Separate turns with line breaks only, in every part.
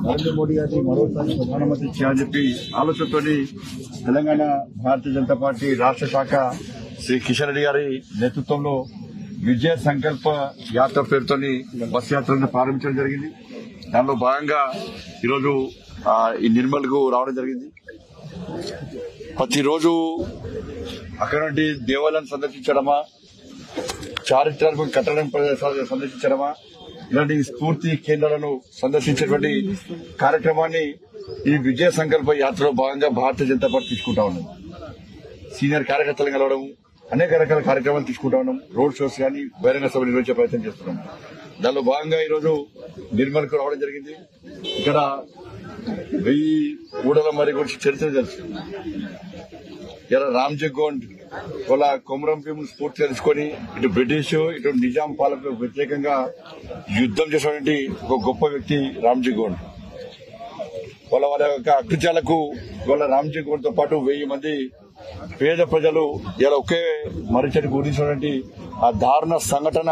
నరేంద్ర మోడీ గారిని మరోసారి ప్రధానమంత్రి చేయాలని చెప్పి ఆలోచనతో తెలంగాణ భారతీయ జనతా పార్టీ రాష్ట్ర శాఖ శ్రీ కిషన్ రెడ్డి గారి నేతృత్వంలో విజయ సంకల్ప యాత్ర పేరుతో బస్ యాత్రను ప్రారంభించడం జరిగింది. దానిలో భాగంగా ఈరోజు ఈ నిర్మల్ కు రావడం జరిగింది. ప్రతిరోజు అక్కడ నుండి దేవాలయాన్ని సందర్శించడమా, చారిత్రాత్మక కట్టడం సందర్శించడమా, ఇలాంటి స్ఫూర్తి కేంద్రాలను సందర్శించేటువంటి కార్యక్రమాన్ని ఈ విజయ సంకల్ప యాత్రలో భాగంగా భారతీయ జనతా పార్టీ తీసుకుంటా ఉన్నాం. సీనియర్ కార్యకర్తలు కలవడం, అనేక రకాల కార్యక్రమాలు తీసుకుంటా ఉన్నాం. రోడ్ షోస్ కానీ బహిరంగ సభ నిర్వహించే ప్రయత్నం చేస్తున్నాం. దానిలో భాగంగా ఈరోజు నిర్మల్ కు రావడం జరిగింది. ఇక్కడ 1000 ఊడల మరి గురించి చరిత్ర తెలుసు. ఇలా రామ్జీ గోండ్ వాళ్ళ కొమరం భీమును స్ఫూర్తి తెలుసుకుని ఇటు బ్రిటిష్ ఇటు నిజాం పాలకులకు వ్యతిరేకంగా యుద్దం చేసినటువంటి ఒక గొప్ప వ్యక్తి రామ్జీ గోండ్. వాళ్ళ యొక్క అకృత్యాలకు వాళ్ళ రామ్జీ గోండ్ తో పాటు 1000 మంది పేద ప్రజలు ఇలా ఒకే మరిచడికి గురించినటువంటి ఆ దారుణ సంఘటన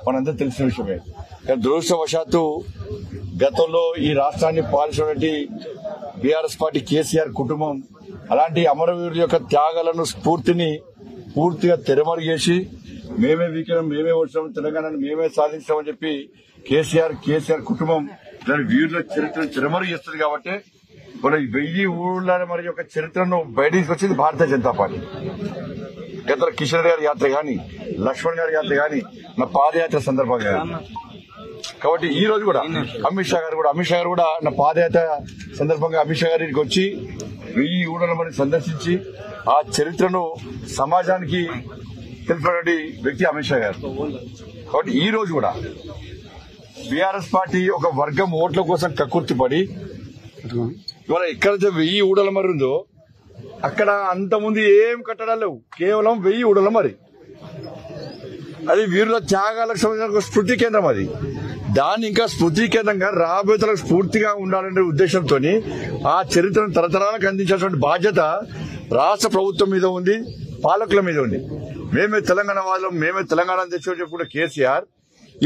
మనందరూ తెలిసిన విషయమే. కానీ దురదృష్టవశాత్తు గతంలో ఈ రాష్ట్రాన్ని పాలించినటువంటి బీఆర్ఎస్ పార్టీ కేసీఆర్ కుటుంబం అలాంటి అమరవీరుల యొక్క త్యాగాలను స్ఫూర్తిని పూర్తిగా తెరమరుగు చేసి మేమే వీకెనం, మేమే వచ్చినాం, తెలంగాణను మేమే సాధించామని చెప్పి కేసీఆర్ కుటుంబం ఇలాంటి వీరుల చరిత్రను తెరమరుగు చేస్తుంది. కాబట్టి మన 1000 ఊళ్ళ మరి యొక్క చరిత్రను బయటికి వచ్చింది భారతీయ జనతా పార్టీ. గతంలో కిషన్ గారి యాత్ర గాని, లక్ష్మణ్ గారి యాత్ర గాని, నా పాదయాత్ర సందర్భంగా. కాబట్టి ఈ రోజు కూడా అమిత్ షా గారు కూడా నా పాదయాత్ర సందర్భంగా అమిత్ షా గారికి వచ్చి 1000 ఊళ్ళ మరి సందర్శించి ఆ చరిత్రను సమాజానికి తెలిపినటువంటి వ్యక్తి అమిత్ షా గారు. కాబట్టి ఈ రోజు కూడా బీఆర్ఎస్ పార్టీ ఒక వర్గం ఓట్ల కోసం కక్కుర్తిపడి ఇవాళ ఎక్కడైతే 1000 ఊడల మరి ఉందో అక్కడ అంతకుముందు ఏం కట్టడాలు లేవు, కేవలం 1000 ఊడల మరి. అది వీరుల త్యాగాలకు సంబంధించిన స్మృతి కేంద్రం. అది దాన్ని ఇంకా స్మృతి కేంద్రంగా రాబోయే తరాలకు స్ఫూర్తిగా ఉండాలనే ఉద్దేశంతో ఆ చరిత్రను తరతరాలకు అందించాల్సిన బాధ్యత రాష్ట్ర ప్రభుత్వం మీద ఉంది, పాలకుల మీద ఉంది. మేమే తెలంగాణ వాళ్ళం, మేమే తెలంగాణ తెచ్చి చెప్పుకున్న కేసీఆర్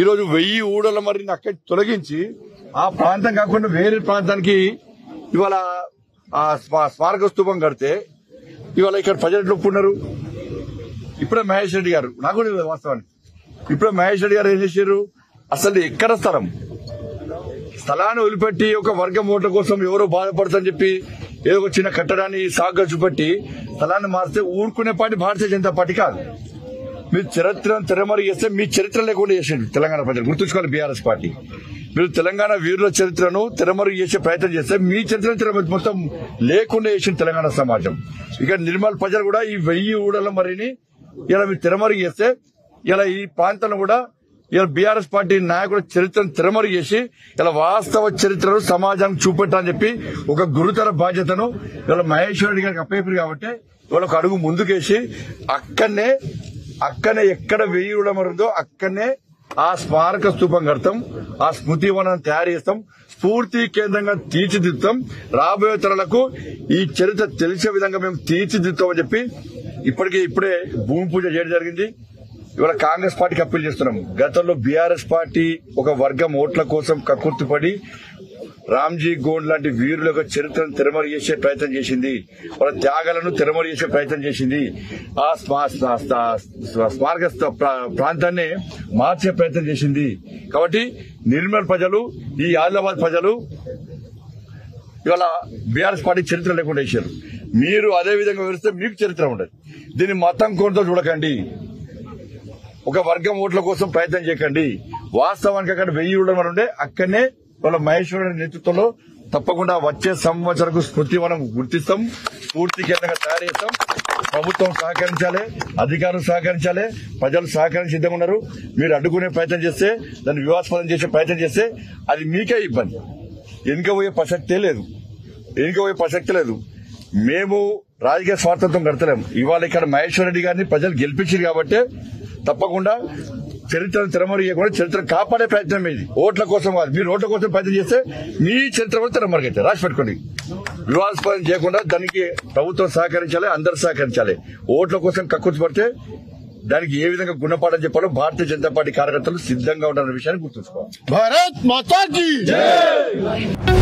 ఈరోజు 1000 ఊడల మరిని అక్కడి తొలగించి ఆ ప్రాంతం కాకుండా వేరే ప్రాంతానికి ఇవాళ ఆ స్మారక స్తూపం కడితే ఇవాళ ఇక్కడ ప్రజలు ఎట్లా ఒప్పుకున్నారు? ఇప్పుడే మహేష్ రెడ్డి గారు, నాకు కూడా వాస్తవానికి ఇప్పుడే మహేష్ రెడ్డి గారు ఏం చేశారు? అసలు ఎక్కడ స్థలాన్ని వదిలిపెట్టి ఒక వర్గం ఓట్ల కోసం ఎవరో బాధపడతారని చెప్పి ఏదో ఒక చిన్న కట్టడాన్ని సాగుగా చూపెట్టి స్థలాన్ని మారిస్తే ఊరుకునే పార్టీ భారతీయ జనతా పార్టీ కాదు. మీ చరిత్రను తెరమరుగు చేస్తే మీ చరిత్ర లేకుండా చేసిండు తెలంగాణ ప్రజలు. గుర్తుంచుకోవాలి, బీఆర్ఎస్ పార్టీ మీరు తెలంగాణ వీరుల చరిత్రను తెరమరుగు చేసే ప్రయత్నం చేస్తే మీ చరిత్రను మొత్తం లేకుండా చేసింది తెలంగాణ సమాజం. ఇక నిర్మల్ ప్రజలు కూడా ఈ 1000 ఊడల మరిని ఇలా మీరు తెరమరుగు చేస్తే ఇలా ఈ ప్రాంతంలో కూడా ఇలా బీఆర్ఎస్ పార్టీ నాయకుల చరిత్రను తెరమరుగు చేసి ఇలా వాస్తవ చరిత్రను సమాజానికి చూపెట్టాలని చెప్పి ఒక గురుతర బాధ్యతను ఇలా మహేశ్వర రెడ్డి గారికి అప్పయ్యారు. కాబట్టి ఇవాళ ఒక అడుగు ముందుకేసి అక్కడనే ఎక్కడ 1000 ఊడల మరి ఉందో అక్కడనే ఆ స్మారక స్తూపం కడతాం, ఆ స్మృతి వనాన్ని తయారు చేస్తాం, స్ఫూర్తి కేంద్రంగా తీర్చిదిద్దుతాం. రాబోయే తరాలకు ఈ చరిత్ర తెలిసే విధంగా మేము తీర్చిదిద్దుతామని చెప్పి ఇప్పుడే భూమి పూజ చేయడం జరిగింది. ఇవాళ కాంగ్రెస్ పార్టీకి అప్పీల్ చేస్తున్నాం. గతంలో బీఆర్ఎస్ పార్టీ ఒక వర్గం ఓట్ల కోసం కక్కుర్తిపడి రామ్జీ గోండ్ లాంటి వీరుల యొక్క చరిత్రను తెరమరుగు చేసే ప్రయత్నం చేసింది, వాళ్ళ త్యాగాలను తెరమరుగు చేసే ప్రయత్నం చేసింది, ఆ స్మారక ప్రాంతాన్ని మార్చే ప్రయత్నం చేసింది. కాబట్టి నిర్మల్ ప్రజలు, ఈ ఆదిలాబాద్ ప్రజలు ఇవాళ బీఆర్ఎస్ పార్టీ చరిత్ర లేకుండా చేశారు. మీరు అదే విధంగా వివరిస్తే మీకు చరిత్ర ఉండదు. దీన్ని మతం కోణంతో చూడకండి, ఒక వర్గం ఓట్ల కోసం ప్రయత్నం చేయకండి. వాస్తవానికి అక్కడ 1000 ఊళ్ళ మరి ఉండే అక్కడనే వాళ్ళ మహేశ్వరుడి నేతృత్వంలో తప్పకుండా వచ్చే సంవత్సరకు స్మృతి మనం గుర్తిస్తాం, పూర్తి కేంద్రంగా తయారు చేస్తాం. ప్రభుత్వం సహకరించాలి, అధికారులు సహకరించాలి, ప్రజలు సహకరించి సిద్ధంగా ఉన్నారు. మీరు అడ్డుకునే ప్రయత్నం చేస్తే, దాన్ని వివాదాస్పదం చేసే ప్రయత్నం చేస్తే అది మీకే ఇబ్బంది. వెనుకపోయే ప్రసక్తే లేదు. మేము రాజకీయ స్వార్థంతో గడతలేము. ఇవాళ ఇక్కడ మహేశ్వర రెడ్డి గారిని ప్రజలు గెలిపించారు కాబట్టి తప్పకుండా చరిత్రను తెరమరుగు చేయకుండా చరిత్రను కాపాడే ప్రయత్నం మీది. ఓట్ల కోసం కాదు. మీరు ఓట్ల కోసం ప్రయత్నం చేస్తే మీ చరిత్ర కూడా తెరమరుగైతే రాసి పెట్టుకోండి. వివాదాస్పదం చేయకుండా దానికి ప్రభుత్వం సహకరించాలి, అందరూ సహకరించాలి. ఓట్ల కోసం కక్కుర్తి పడితే దానికి ఏ విధంగా గుణపాఠం చెప్పాలో భారతీయ జనతా పార్టీ కార్యకర్తలు సిద్ధంగా ఉండాలన్న విషయాన్ని గుర్తుంచుకోవాలి. భారత్ మాతా కీ జై.